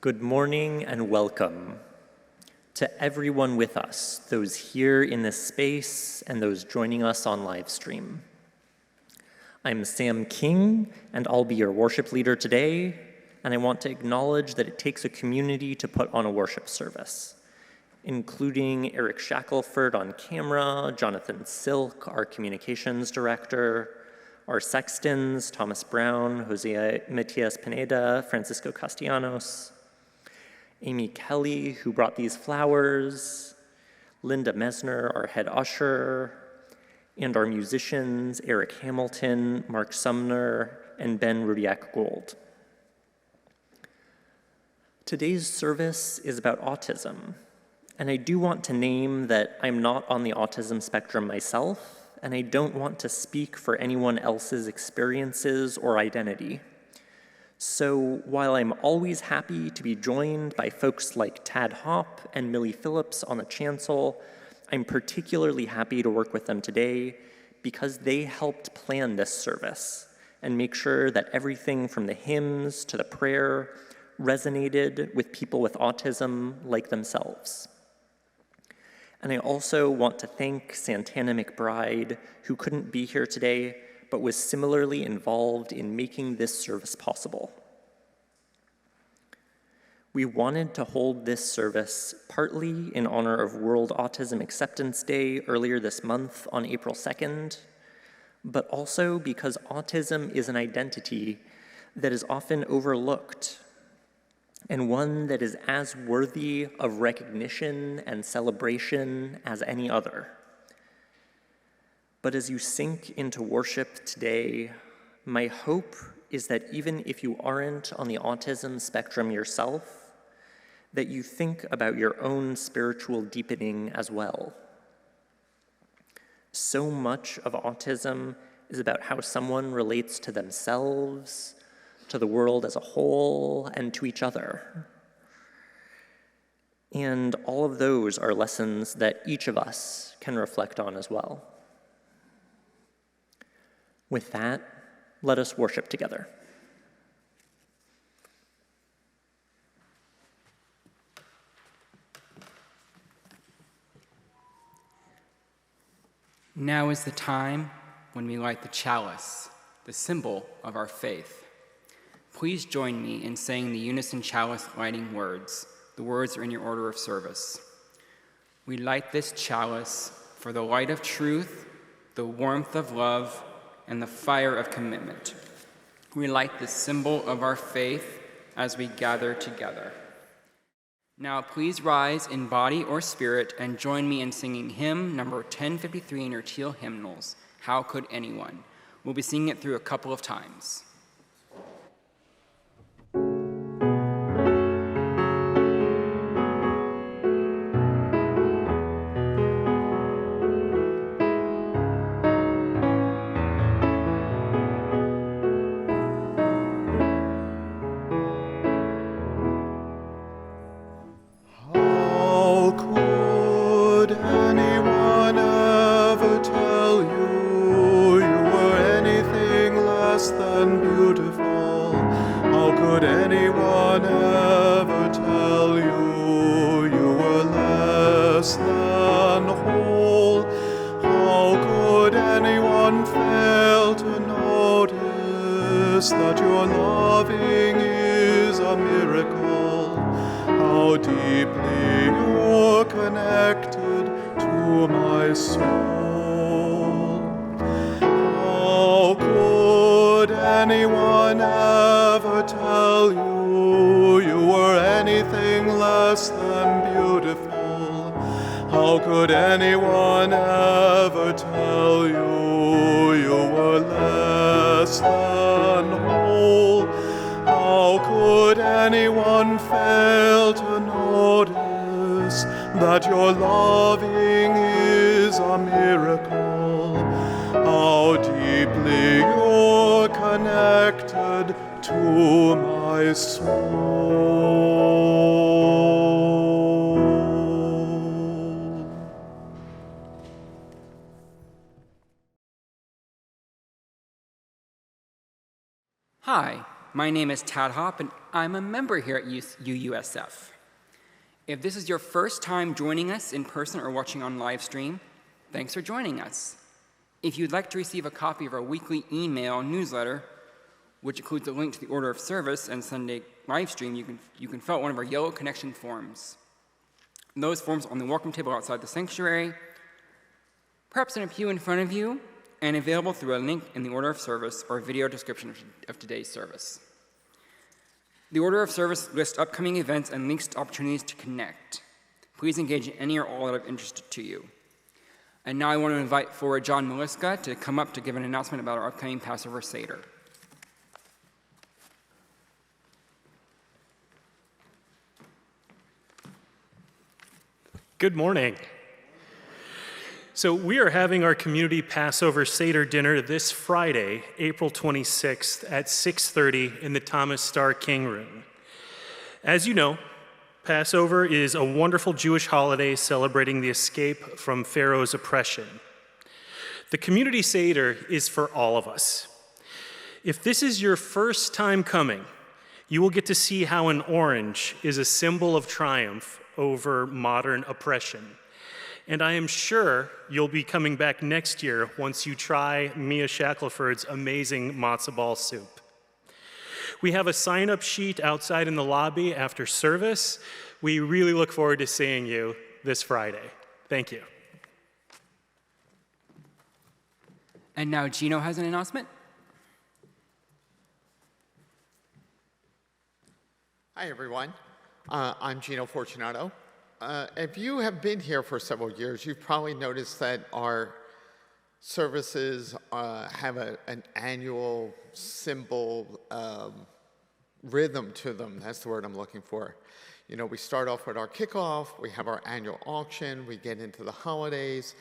Good morning and welcome to everyone with us, those here in this space and those joining us on LiveStream. I'm Sam King, and I'll be your worship leader today, and I want to acknowledge that it takes a community to put on a worship service, including Eric Shackelford on camera, Jonathan Silk, our communications director, our Sextons, Thomas Brown, Matias, Pineda, Francisco Castellanos, Amy Kelly, who brought these flowers, Linda Messner, our head usher, and our musicians, Eric Hamilton, Mark Sumner, and Ben Rudiak Gold. Today's service is about autism, and I do want to name that I'm not on the autism spectrum myself, and I don't want to speak for anyone else's experiences or identity. So while I'm always happy to be joined by folks like Tad Hopp and Millie Phillips on the chancel, I'm particularly happy to work with them today because they helped plan this service and make sure that everything from the hymns to the prayer resonated with people with autism like themselves. And I also want to thank Santana McBride, who couldn't be here today, but was similarly involved in making this service possible. We wanted to hold this service partly in honor of World Autism Acceptance Day earlier this month on April 2nd, but also because autism is an identity that is often overlooked and one that is as worthy of recognition and celebration as any other. But as you sink into worship today, my hope is that even if you aren't on the autism spectrum yourself, that you think about your own spiritual deepening as well. So much of autism is about how someone relates to themselves, to the world as a whole, and to each other. And all of those are lessons that each of us can reflect on as well. With that, let us worship together. Now is the time when we light the chalice, the symbol of our faith. Please join me in saying the unison chalice lighting words. The words are in your order of service. We light this chalice for the light of truth, the warmth of love, and the fire of commitment. We light the symbol of our faith as we gather together. Now please rise in body or spirit and join me in singing hymn number 1053 in your teal hymnals, How Could Anyone? We'll be singing it through a couple of times. That your loving is a miracle, how deeply you're connected to my soul. How could anyone ever tell you you were anything less than beautiful? How could anyone ever tell you you were less than whole? How could anyone fail to notice that your loving is a miracle? How deeply you're connected to my soul. Hi, My name is Tad Hopp, and I'm a member here at UUSF. If this is your first time joining us in person or watching on live stream, thanks for joining us. If you'd like to receive a copy of our weekly email newsletter, which includes a link to the order of service and Sunday live stream, you can fill out one of our yellow connection forms. Those forms are on the welcome table outside the sanctuary, perhaps in a pew in front of you, and available through a link in the order of service or a video description of today's service. The order of service lists upcoming events and links to opportunities to connect. Please engage in any or all that are interested to you. And now I want to invite forward John Meliska to come up to give an announcement about our upcoming Passover Seder. Good morning. So we are having our community Passover Seder dinner this Friday, April 26th at 6:30 in the Thomas Starr King Room. As you know, Passover is a wonderful Jewish holiday celebrating the escape from Pharaoh's oppression. The community Seder is for all of us. If this is your first time coming, you will get to see how an orange is a symbol of triumph over modern oppression. And I am sure you'll be coming back next year once you try Mia Shackelford's amazing matzo ball soup. We have a sign-up sheet outside in the lobby after service. We really look forward to seeing you this Friday. Thank you. And now Gino has an announcement. Hi, everyone. I'm Gino Fortunato. If you have been here for several years, you've probably noticed that our services have an annual symbol rhythm to them. That's the word I'm looking for. You know, we start off with our kickoff, we have our annual auction, we get into the holidays,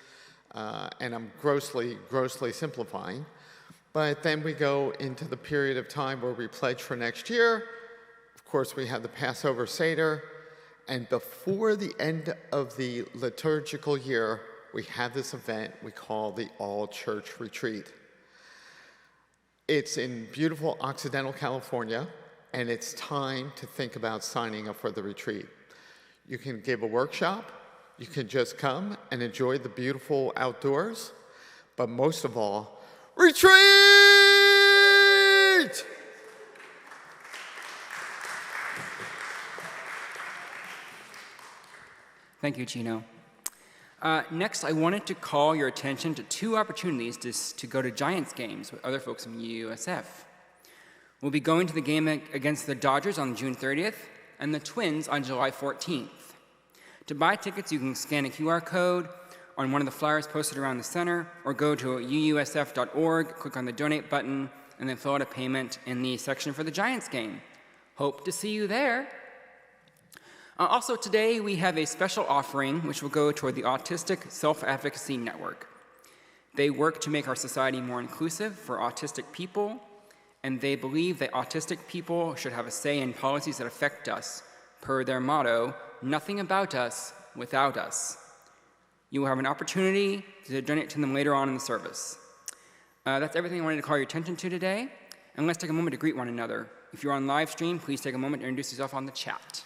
and I'm grossly simplifying. But then we go into the period of time where we pledge for next year. Of course, we have the Passover Seder. And before the end of the liturgical year, we have this event we call the All-Church Retreat. It's in beautiful Occidental California, and it's time to think about signing up for the retreat. You can give a workshop, you can just come and enjoy the beautiful outdoors, but most of all, retreat! Thank you, Gino. Next, I wanted to call your attention to two opportunities to go to Giants games with other folks from UUSF. We'll be going to the game against the Dodgers on June 30th and the Twins on July 14th. To buy tickets, you can scan a QR code on one of the flyers posted around the center, or go to uusf.org, click on the donate button, and then fill out a payment in the section for the Giants game. Hope to see you there. Also today, we have a special offering which will go toward the Autistic Self-Advocacy Network. They work to make our society more inclusive for autistic people, and they believe that autistic people should have a say in policies that affect us, per their motto, nothing about us without us. You will have an opportunity to donate to them later on in the service. That's everything I wanted to call your attention to today, and let's take a moment to greet one another. If you're on live stream, please take a moment to introduce yourself on the chat.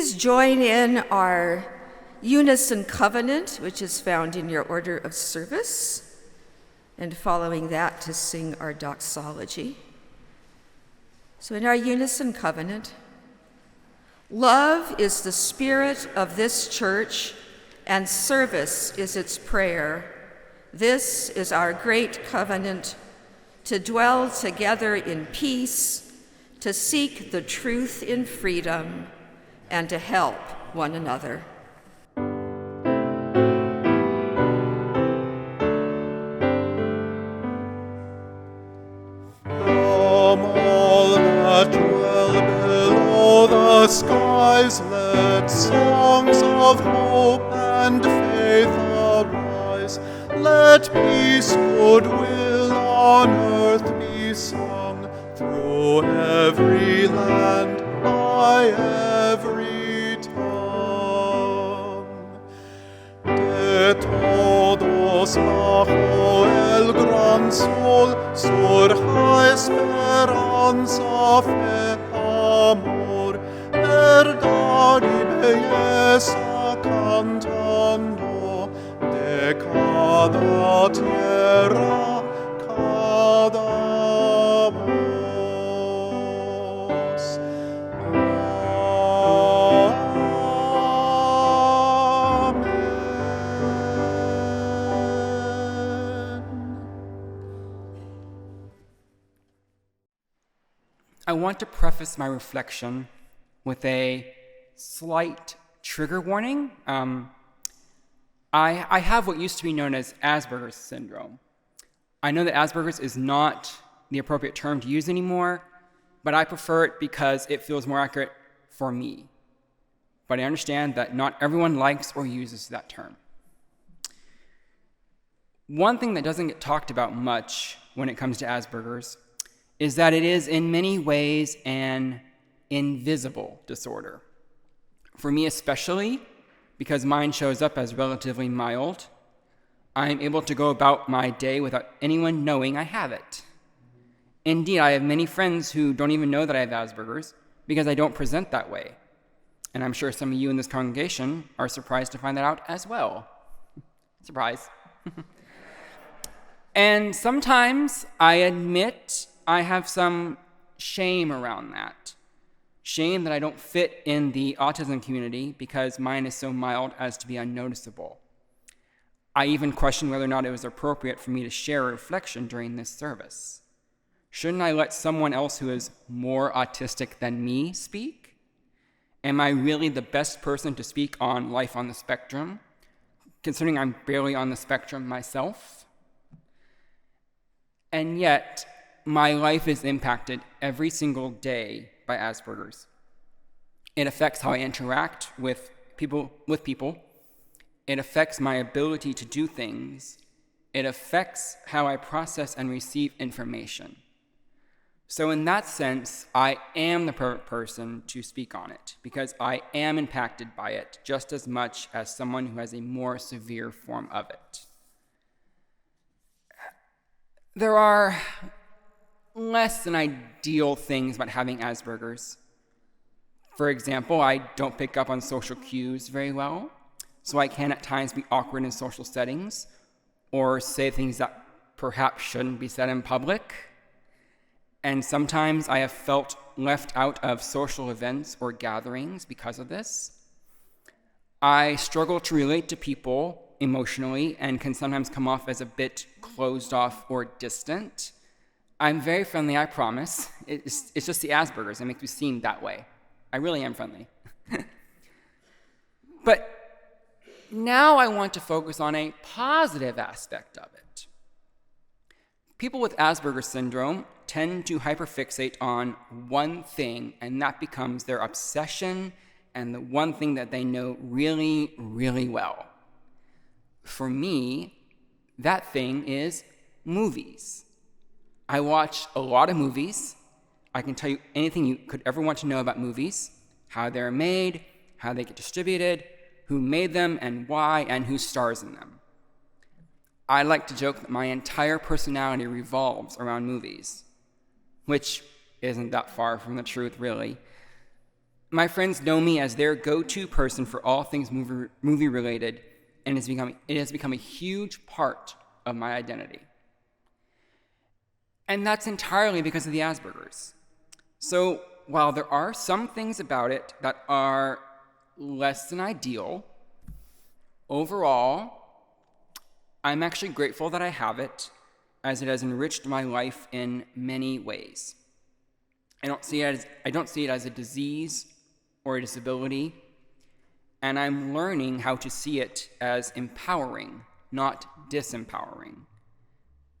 Please join in our unison covenant, which is found in your order of service, and following that to sing our doxology. So in our unison covenant, love is the spirit of this church, and service is its prayer. This is our great covenant, to dwell together in peace, to seek the truth in freedom, and to help one another. The skies, let songs of hope and faith arise. Let peace, goodwill on earth be sung through every land, by every tongue. De todos bajo el gran sol surja esperanza, fe, amor, verdad y belleza cantando de cada tierra, cada voz. I want to preface my reflection with a slight trigger warning. I have what used to be known as Asperger's syndrome. I know that Asperger's is not the appropriate term to use anymore, but I prefer it because it feels more accurate for me. But I understand that not everyone likes or uses that term. One thing that doesn't get talked about much when it comes to Asperger's is that it is in many ways an invisible disorder. For me especially, because mine shows up as relatively mild, I'm able to go about my day without anyone knowing I have it. Indeed, I have many friends who don't even know that I have Asperger's because I don't present that way. And I'm sure some of you in this congregation are surprised to find that out as well. Surprise. And sometimes I admit I have some shame around that. Shame that I don't fit in the autism community because mine is so mild as to be unnoticeable. I even question whether or not it was appropriate for me to share a reflection during this service. Shouldn't I let someone else who is more autistic than me speak? Am I really the best person to speak on life on the spectrum, considering I'm barely on the spectrum myself? And yet, my life is impacted every single day by Asperger's. It affects how I interact with people. It affects my ability to do things. It affects how I process and receive information. So in that sense, I am the perfect person to speak on it because I am impacted by it just as much as someone who has a more severe form of it. There are less than ideal things about having Asperger's. For example, I don't pick up on social cues very well, so I can at times be awkward in social settings or say things that perhaps shouldn't be said in public. And sometimes I have felt left out of social events or gatherings because of this. I struggle to relate to people emotionally and can sometimes come off as a bit closed off or distant. I'm very friendly, I promise. It's just the Asperger's that makes me seem that way. I really am friendly. But now I want to focus on a positive aspect of it. People with Asperger's syndrome tend to hyperfixate on one thing, and that becomes their obsession and the one thing that they know really, really well. For me, that thing is movies. I watch a lot of movies. I can tell you anything you could ever want to know about movies, how they're made, how they get distributed, who made them and why, and who stars in them. I like to joke that my entire personality revolves around movies, which isn't that far from the truth, really. My friends know me as their go-to person for all things movie-related, and it has become a huge part of my identity. And that's entirely because of the Asperger's. So while there are some things about it that are less than ideal, overall, I'm actually grateful that I have it, as it has enriched my life in many ways. I don't see it as a disease or a disability, and I'm learning how to see it as empowering, not disempowering.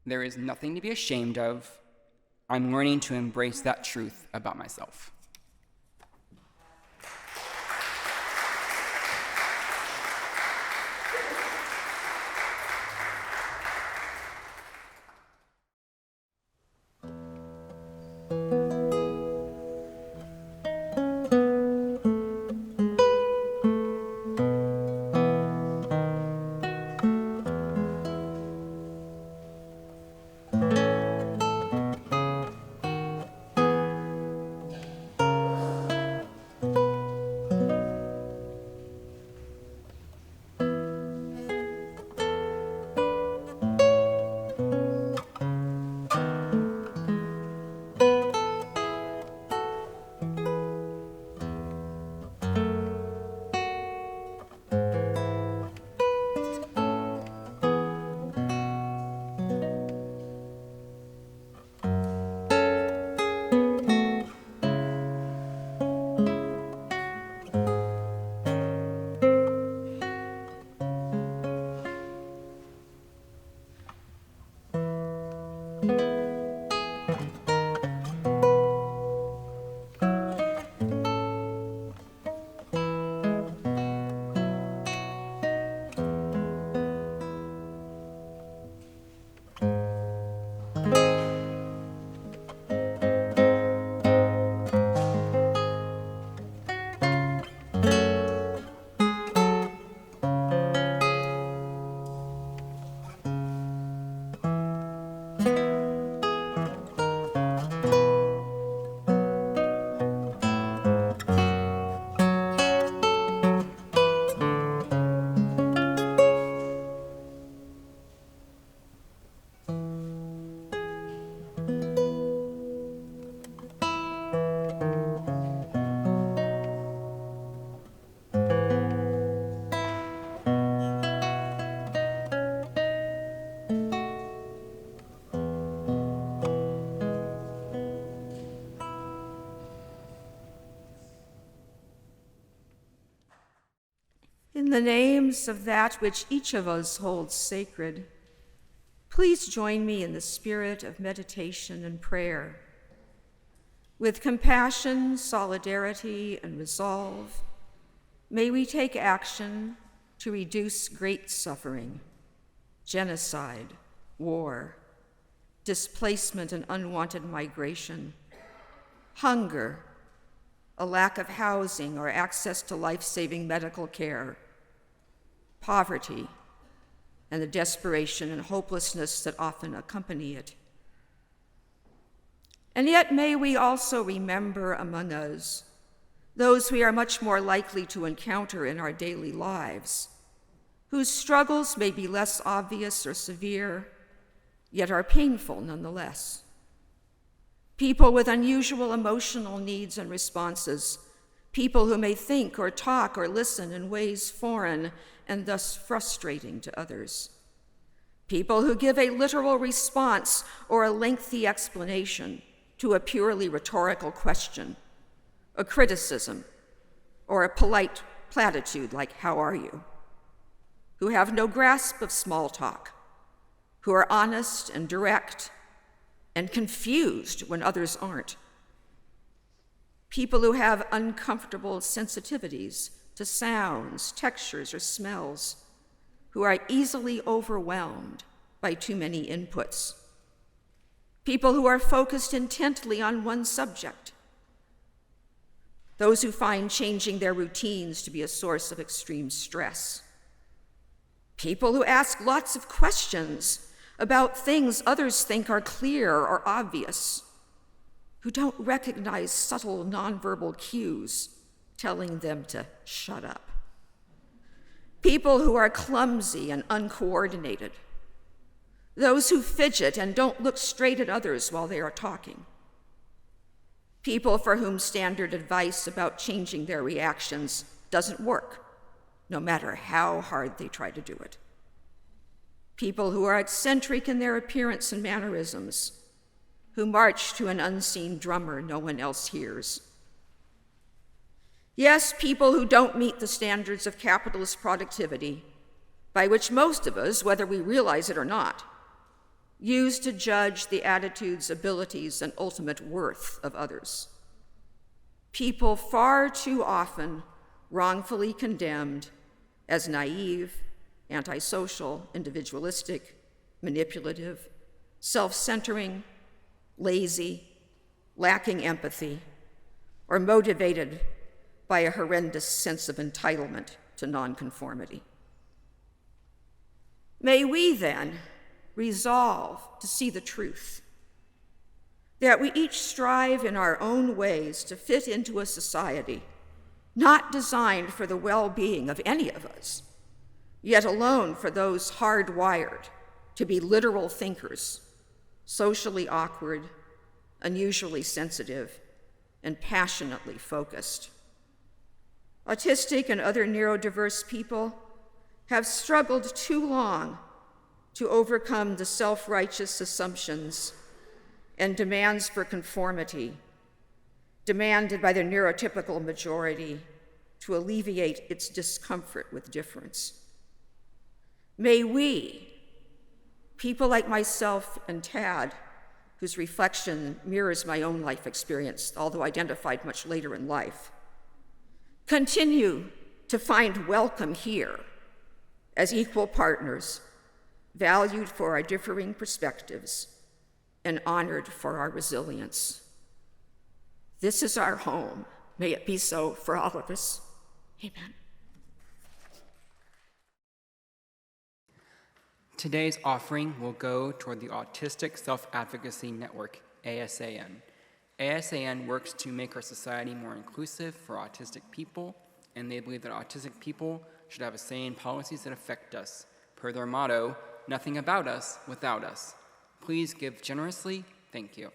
There is nothing to be ashamed of. I'm learning to embrace that truth about myself. In the names of that which each of us holds sacred, please join me in the spirit of meditation and prayer. With compassion, solidarity, and resolve, may we take action to reduce great suffering, genocide, war, displacement and unwanted migration, hunger, a lack of housing or access to life-saving medical care, poverty, and the desperation and hopelessness that often accompany it. And yet may we also remember among us those we are much more likely to encounter in our daily lives, whose struggles may be less obvious or severe, yet are painful nonetheless. People with unusual emotional needs and responses, people who may think or talk or listen in ways foreign and thus frustrating to others. People who give a literal response or a lengthy explanation to a purely rhetorical question, a criticism, or a polite platitude like, "How are you?" Who have no grasp of small talk, who are honest and direct and confused when others aren't. People who have uncomfortable sensitivities to sounds, textures, or smells, who are easily overwhelmed by too many inputs. People who are focused intently on one subject. Those who find changing their routines to be a source of extreme stress. People who ask lots of questions about things others think are clear or obvious, who don't recognize subtle nonverbal cues telling them to shut up. People who are clumsy and uncoordinated. Those who fidget and don't look straight at others while they are talking. People for whom standard advice about changing their reactions doesn't work, no matter how hard they try to do it. People who are eccentric in their appearance and mannerisms, who march to an unseen drummer no one else hears. Yes, people who don't meet the standards of capitalist productivity, by which most of us, whether we realize it or not, use to judge the attitudes, abilities, and ultimate worth of others. People far too often wrongfully condemned as naive, antisocial, individualistic, manipulative, self-centering, lazy, lacking empathy, or motivated by a horrendous sense of entitlement to nonconformity. May we then resolve to see the truth, that we each strive in our own ways to fit into a society not designed for the well-being of any of us, yet alone for those hardwired to be literal thinkers, socially awkward, unusually sensitive, and passionately focused. Autistic and other neurodiverse people have struggled too long to overcome the self-righteous assumptions and demands for conformity demanded by the neurotypical majority to alleviate its discomfort with difference. May we, people like myself and Tad, whose reflection mirrors my own life experience, although identified much later in life, continue to find welcome here as equal partners, valued for our differing perspectives and honored for our resilience. This is our home. May it be so for all of us. Amen. Today's offering will go toward the Autistic Self-Advocacy Network, ASAN. ASAN works to make our society more inclusive for autistic people, and they believe that autistic people should have a say in policies that affect us. Per their motto, nothing about us without us. Please give generously. Thank you.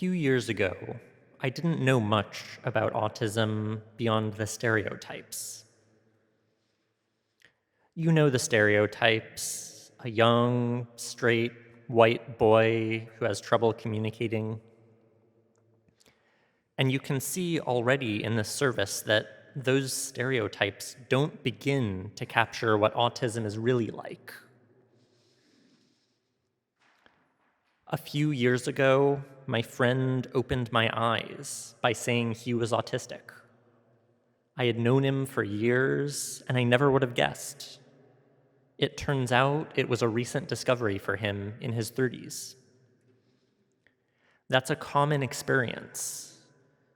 few years ago, I didn't know much about autism beyond the stereotypes. You know the stereotypes: a young, straight, white boy who has trouble communicating. And you can see already in this service that those stereotypes don't begin to capture what autism is really like. A few years ago, my friend opened my eyes by saying he was autistic. I had known him for years, and I never would have guessed. It turns out it was a recent discovery for him in his 30s. That's a common experience.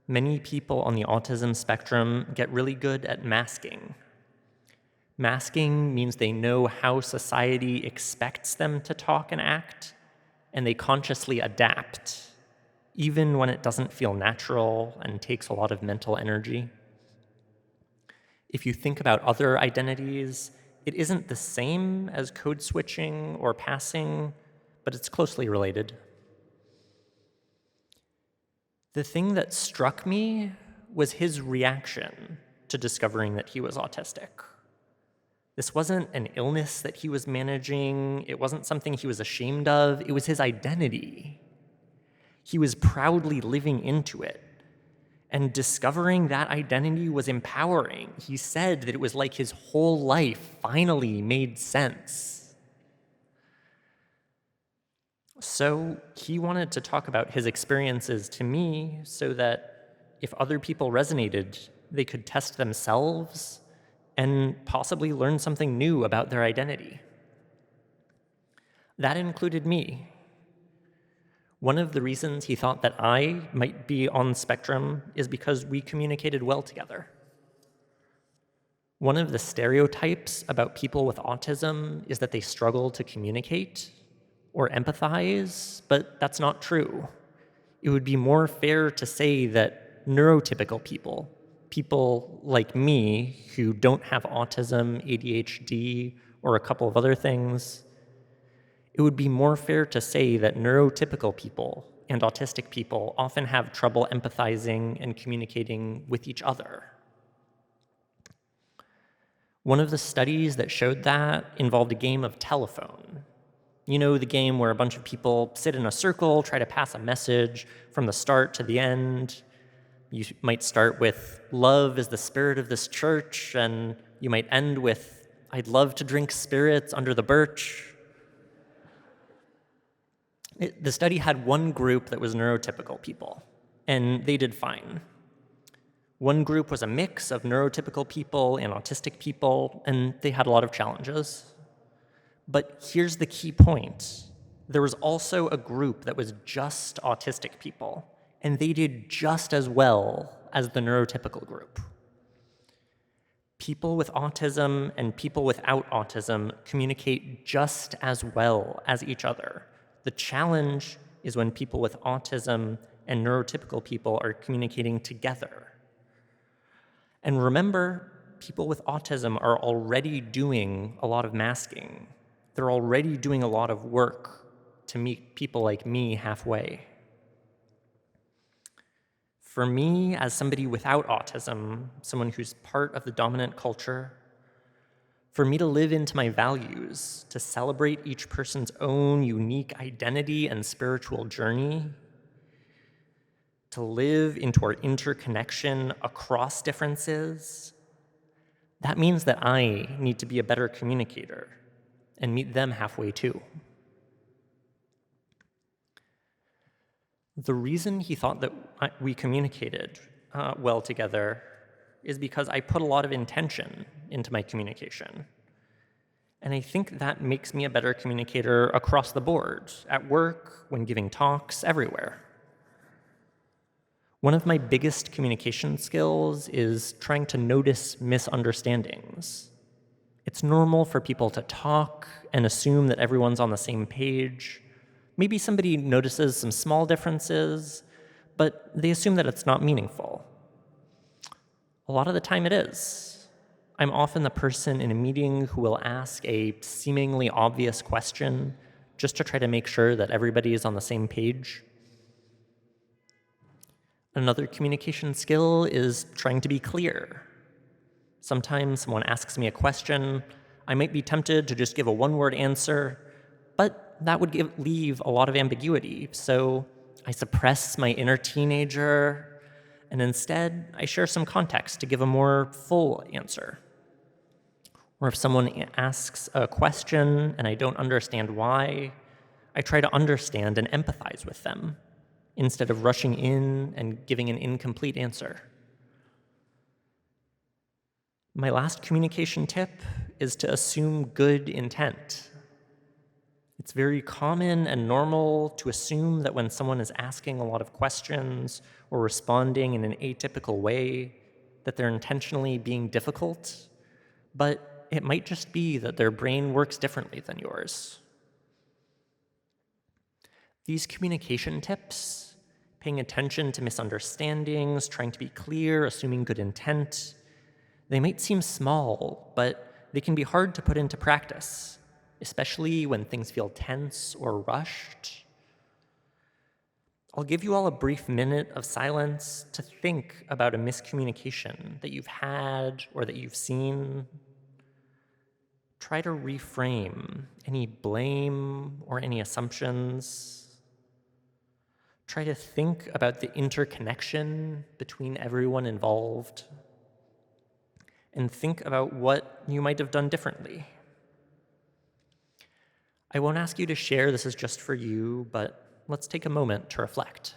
Many people on the autism spectrum get really good at masking. Masking means they know how society expects them to talk and act, and they consciously adapt, even when it doesn't feel natural and takes a lot of mental energy. If you think about other identities, it isn't the same as code switching or passing, but it's closely related. The thing that struck me was his reaction to discovering that he was autistic. This wasn't an illness that he was managing. It wasn't something he was ashamed of. It was his identity. He was proudly living into it. And discovering that identity was empowering. He said that it was like his whole life finally made sense. So he wanted to talk about his experiences to me so that if other people resonated, they could test themselves and possibly learn something new about their identity. That included me. One of the reasons he thought that I might be on the spectrum is because we communicated well together. One of the stereotypes about people with autism is that they struggle to communicate or empathize, but that's not true. It would be more fair to say that neurotypical people, people like me who don't have autism, ADHD, or a couple of other things, it would be more fair to say that neurotypical people and autistic people often have trouble empathizing and communicating with each other. One of the studies that showed that involved a game of telephone. You know, the game where a bunch of people sit in a circle, try to pass a message from the start to the end. You might start with, "Love is the spirit of this church," and you might end with, "I'd love to drink spirits under the birch." The study had one group that was neurotypical people, and they did fine. One group was a mix of neurotypical people and autistic people, and they had a lot of challenges. But here's the key point. There was also a group that was just autistic people, and they did just as well as the neurotypical group. People with autism and people without autism communicate just as well as each other. The challenge is when people with autism and neurotypical people are communicating together. And remember, people with autism are already doing a lot of masking. They're already doing a lot of work to meet people like me halfway. For me, as somebody without autism, someone who's part of the dominant culture, for me to live into my values, to celebrate each person's own unique identity and spiritual journey, to live into our interconnection across differences, that means that I need to be a better communicator and meet them halfway too. The reason he thought that we communicated well together is because I put a lot of intention into my communication. And I think that makes me a better communicator across the board, at work, when giving talks, everywhere. One of my biggest communication skills is trying to notice misunderstandings. It's normal for people to talk and assume that everyone's on the same page. Maybe somebody notices some small differences, but they assume that it's not meaningful. A lot of the time it is. I'm often the person in a meeting who will ask a seemingly obvious question just to try to make sure that everybody is on the same page. Another communication skill is trying to be clear. Sometimes someone asks me a question, I might be tempted to just give a one-word answer, but that would leave a lot of ambiguity, so I suppress my inner teenager, and instead I share some context to give a more full answer. Or if someone asks a question and I don't understand why, I try to understand and empathize with them, instead of rushing in and giving an incomplete answer. My last communication tip is to assume good intent. It's very common and normal to assume that when someone is asking a lot of questions or responding in an atypical way, that they're intentionally being difficult, but it might just be that their brain works differently than yours. These communication tips, paying attention to misunderstandings, trying to be clear, assuming good intent, they might seem small, but they can be hard to put into practice, especially when things feel tense or rushed. I'll give you all a brief minute of silence to think about a miscommunication that you've had or that you've seen. Try to reframe any blame or any assumptions. Try to think about the interconnection between everyone involved. And think about what you might have done differently. I won't ask you to share, this is just for you, but let's take a moment to reflect.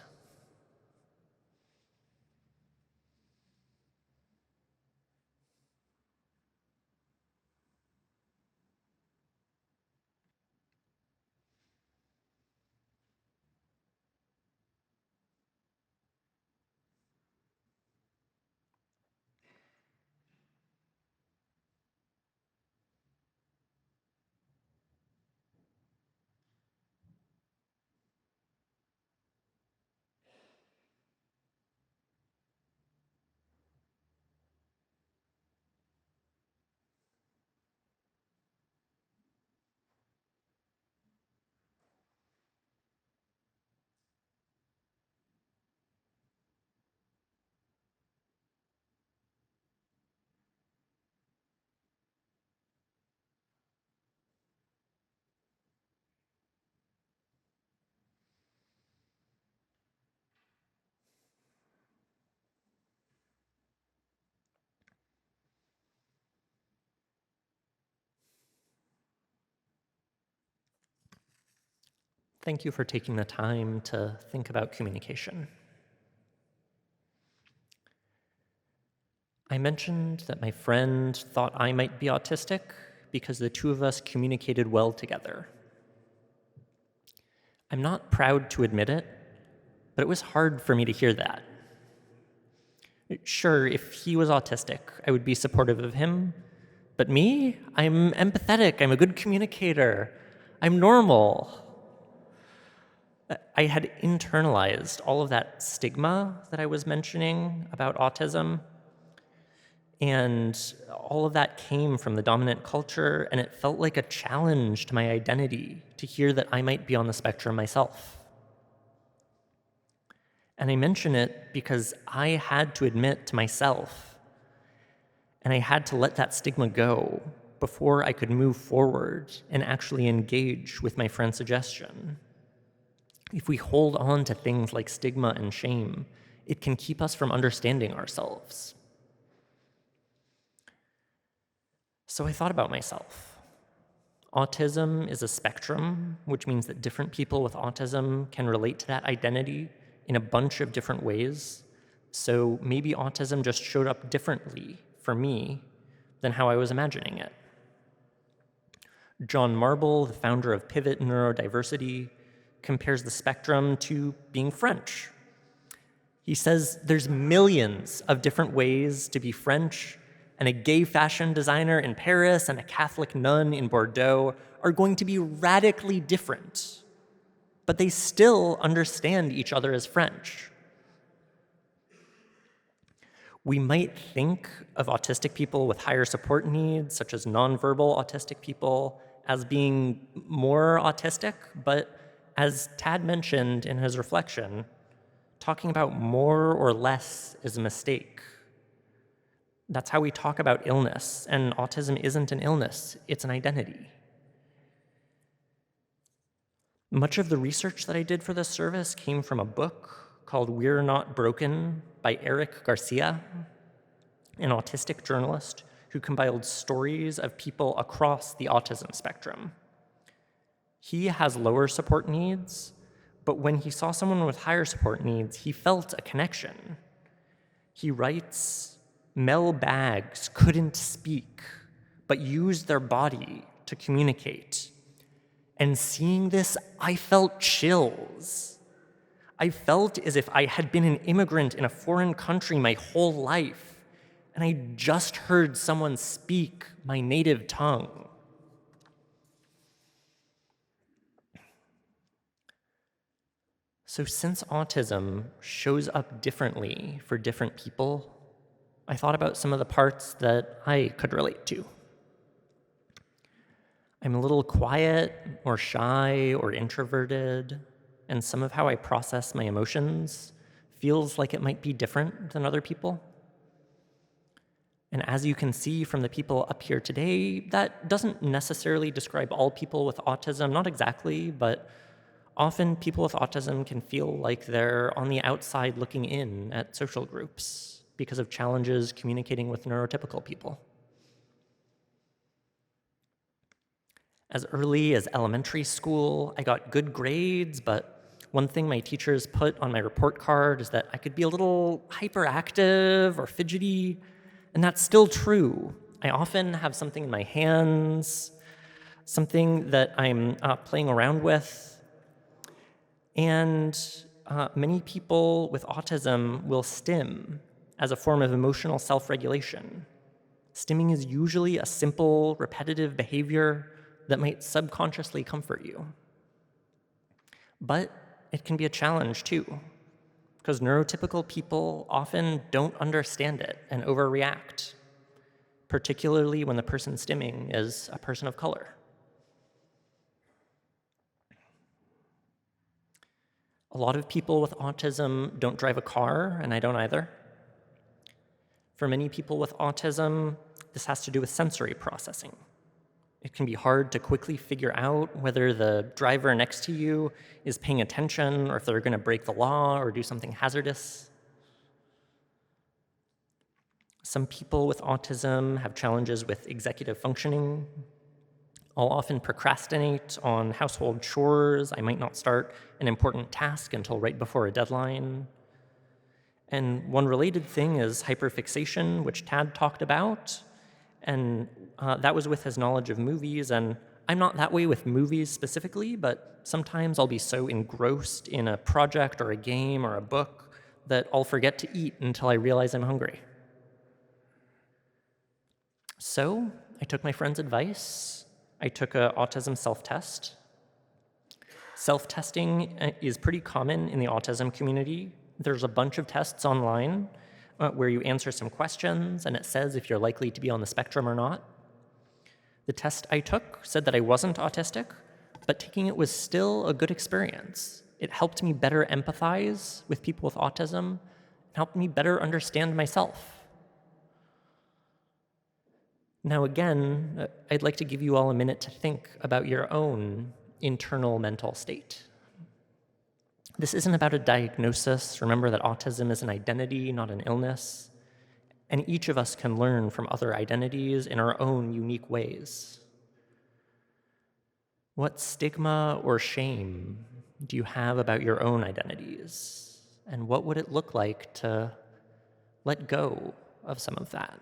Thank you for taking the time to think about communication. I mentioned that my friend thought I might be autistic because the two of us communicated well together. I'm not proud to admit it, but it was hard for me to hear that. Sure, if he was autistic, I would be supportive of him, but me? I'm empathetic, I'm a good communicator, I'm normal. I had internalized all of that stigma that I was mentioning about autism, and all of that came from the dominant culture, and it felt like a challenge to my identity to hear that I might be on the spectrum myself. And I mention it because I had to admit to myself, and I had to let that stigma go before I could move forward and actually engage with my friend's suggestion. If we hold on to things like stigma and shame, it can keep us from understanding ourselves. So I thought about myself. Autism is a spectrum, which means that different people with autism can relate to that identity in a bunch of different ways. So maybe autism just showed up differently for me than how I was imagining it. John Marble, the founder of Pivot Neurodiversity, compares the spectrum to being French. He says there's millions of different ways to be French, and a gay fashion designer in Paris and a Catholic nun in Bordeaux are going to be radically different, but they still understand each other as French. We might think of autistic people with higher support needs, such as nonverbal autistic people, as being more autistic, but as Tad mentioned in his reflection, talking about more or less is a mistake. That's how we talk about illness, and autism isn't an illness, it's an identity. Much of the research that I did for this service came from a book called We're Not Broken by Eric Garcia, an autistic journalist who compiled stories of people across the autism spectrum. He has lower support needs, but when he saw someone with higher support needs, he felt a connection. He writes, Mel Baggs couldn't speak, but used their body to communicate. And seeing this, I felt chills. I felt as if I had been an immigrant in a foreign country my whole life, and I just heard someone speak my native tongue. So since autism shows up differently for different people, I thought about some of the parts that I could relate to. I'm a little quiet or shy or introverted, and some of how I process my emotions feels like it might be different than other people. And as you can see from the people up here today, that doesn't necessarily describe all people with autism, not exactly, but often people with autism can feel like they're on the outside looking in at social groups because of challenges communicating with neurotypical people. As early as elementary school, I got good grades, but one thing my teachers put on my report card is that I could be a little hyperactive or fidgety, and that's still true. I often have something in my hands, something that I'm playing around with, and many people with autism will stim as a form of emotional self-regulation. Stimming is usually a simple, repetitive behavior that might subconsciously comfort you. But it can be a challenge too, because neurotypical people often don't understand it and overreact, particularly when the person stimming is a person of color. A lot of people with autism don't drive a car, and I don't either. For many people with autism, this has to do with sensory processing. It can be hard to quickly figure out whether the driver next to you is paying attention or if they're going to break the law or do something hazardous. Some people with autism have challenges with executive functioning. I'll often procrastinate on household chores. I might not start an important task until right before a deadline. And one related thing is hyperfixation, which Tad talked about. And that was with his knowledge of movies. And I'm not that way with movies specifically, but sometimes I'll be so engrossed in a project or a game or a book that I'll forget to eat until I realize I'm hungry. So I took my friend's advice. I took an autism self-test. Self-testing is pretty common in the autism community. There's a bunch of tests online where you answer some questions and it says if you're likely to be on the spectrum or not. The test I took said that I wasn't autistic, but taking it was still a good experience. It helped me better empathize with people with autism and helped me better understand myself. Now again, I'd like to give you all a minute to think about your own internal mental state. This isn't about a diagnosis. Remember that autism is an identity, not an illness. And each of us can learn from other identities in our own unique ways. What stigma or shame do you have about your own identities? And what would it look like to let go of some of that?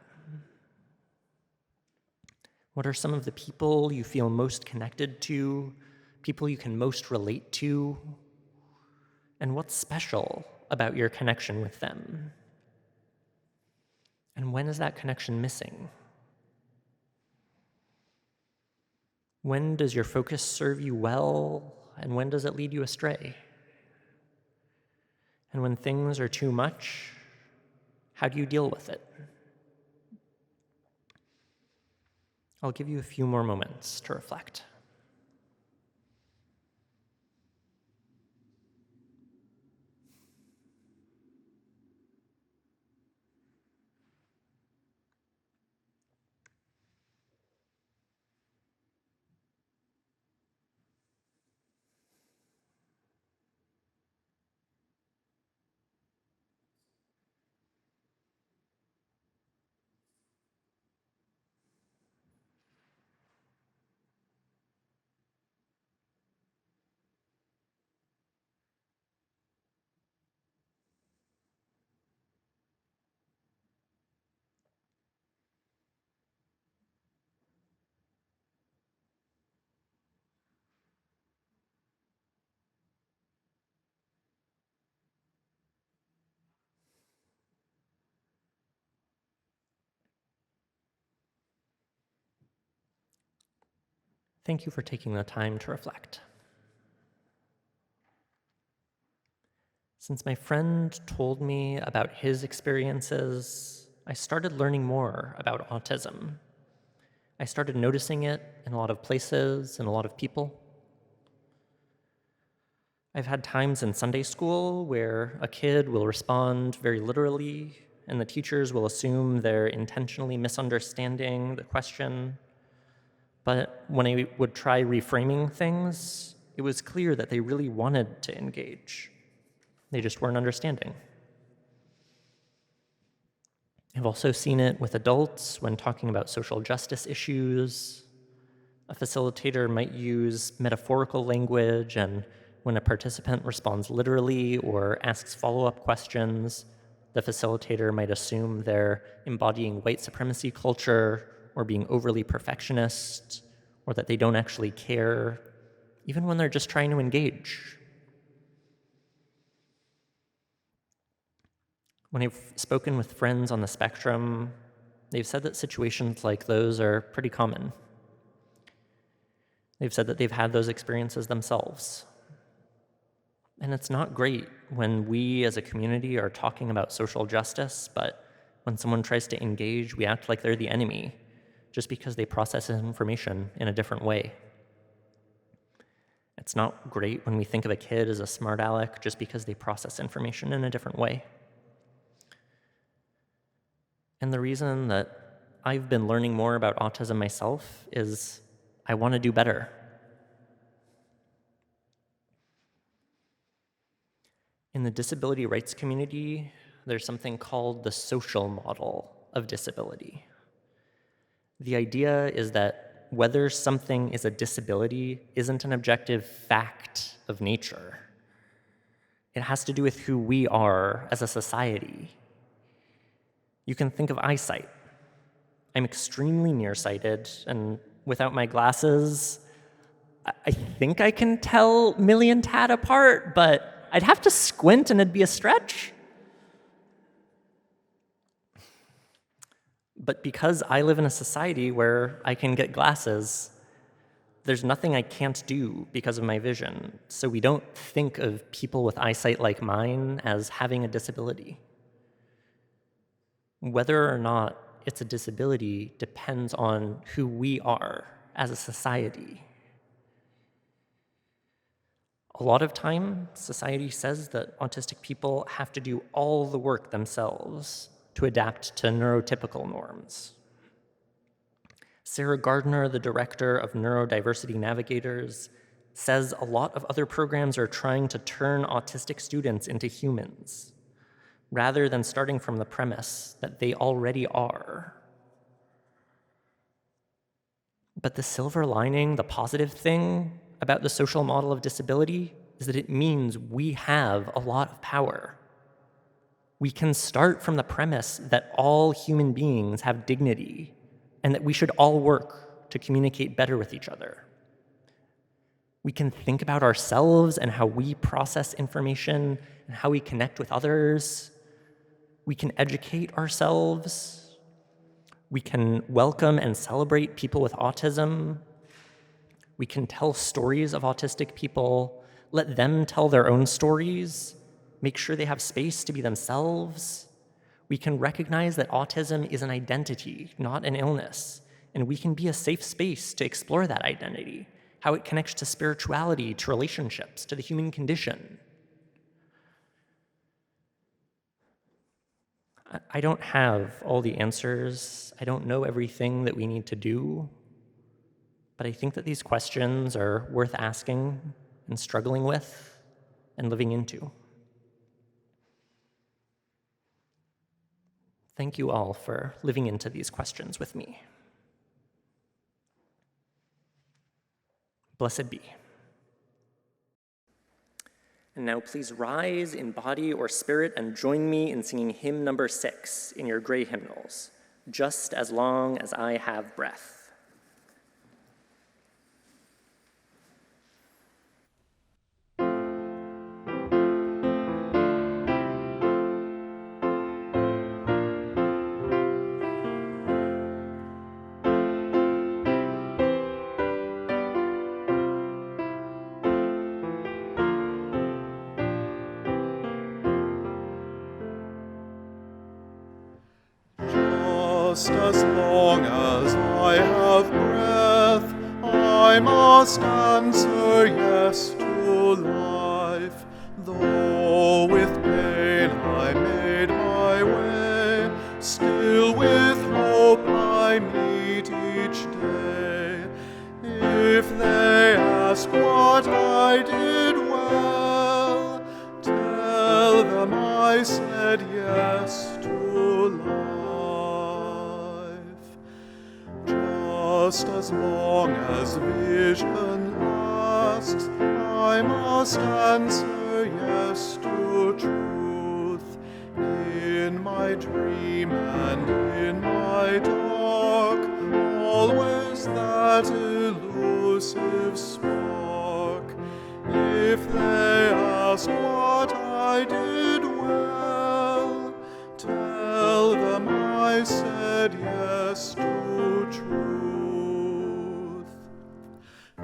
What are some of the people you feel most connected to, people you can most relate to? And what's special about your connection with them? And when is that connection missing? When does your focus serve you well, and when does it lead you astray? And when things are too much, how do you deal with it? I'll give you a few more moments to reflect. Thank you for taking the time to reflect. Since my friend told me about his experiences, I started learning more about autism. I started noticing it in a lot of places and a lot of people. I've had times in Sunday school where a kid will respond very literally, and the teachers will assume they're intentionally misunderstanding the question. But when I would try reframing things, it was clear that they really wanted to engage. They just weren't understanding. I've also seen it with adults when talking about social justice issues. A facilitator might use metaphorical language, and when a participant responds literally or asks follow-up questions, the facilitator might assume they're embodying white supremacy culture or being overly perfectionist, or that they don't actually care, even when they're just trying to engage. When I've spoken with friends on the spectrum, they've said that situations like those are pretty common. They've said that they've had those experiences themselves. And it's not great when we as a community are talking about social justice, but when someone tries to engage, we act like they're the enemy, just because they process information in a different way. It's not great when we think of a kid as a smart aleck just because they process information in a different way. And the reason that I've been learning more about autism myself is I want to do better. In the disability rights community, there's something called the social model of disability. The idea is that whether something is a disability isn't an objective fact of nature. It has to do with who we are as a society. You can think of eyesight. I'm extremely nearsighted, and without my glasses, I think I can tell Millie and Tad apart, but I'd have to squint and it'd be a stretch. But because I live in a society where I can get glasses, there's nothing I can't do because of my vision. So we don't think of people with eyesight like mine as having a disability. Whether or not it's a disability depends on who we are as a society. A lot of time, society says that autistic people have to do all the work themselves to adapt to neurotypical norms. Sarah Gardner, the director of Neurodiversity Navigators, says a lot of other programs are trying to turn autistic students into humans, rather than starting from the premise that they already are. But the silver lining, the positive thing about the social model of disability is that it means we have a lot of power. We can start from the premise that all human beings have dignity and that we should all work to communicate better with each other. We can think about ourselves and how we process information and how we connect with others. We can educate ourselves. We can welcome and celebrate people with autism. We can tell stories of autistic people, let them tell their own stories, make sure they have space to be themselves. We can recognize that autism is an identity, not an illness, and we can be a safe space to explore that identity, how it connects to spirituality, to relationships, to the human condition. I don't have all the answers. I don't know everything that we need to do. But I think that these questions are worth asking and struggling with and living into. Thank you all for living into these questions with me. Blessed be. And now please rise in body or spirit and join me in singing hymn number 6 in your gray hymnals, Just as Long as I Have Breath. Just as long as I have breath, I must answer yes to life. Though with pain I made my way, still with hope I meet each day. If they ask what I did well, tell them I said yes to life. Just as long as vision lasts, I must answer yes to truth. In my dream and in my dark, always that elusive spark. If they ask what I did well, tell them I said yes to truth.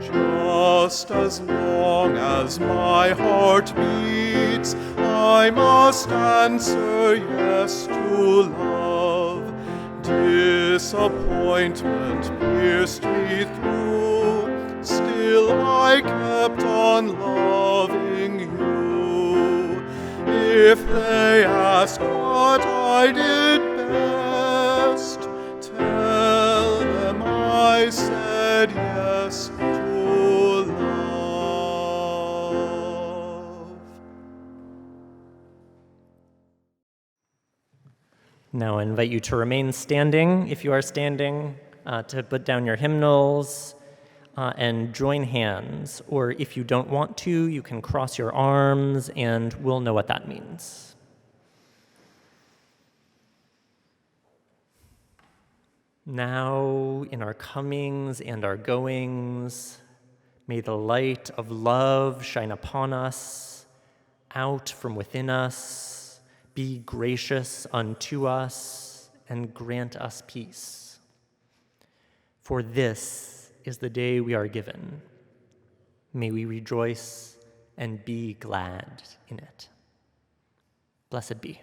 Just as long as my heart beats, I must answer yes to love. Disappointment pierced me through, still I kept on loving you. If they ask what I did best, tell them I said yes to love. Now I invite you to remain standing, if you are standing, to put down your hymnals and join hands. Or if you don't want to, you can cross your arms and we'll know what that means. Now, in our comings and our goings, may the light of love shine upon us, out from within us, be gracious unto us, and grant us peace. For this is the day we are given. May we rejoice and be glad in it. Blessed be.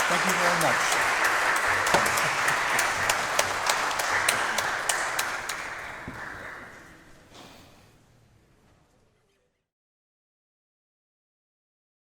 Thank you very much.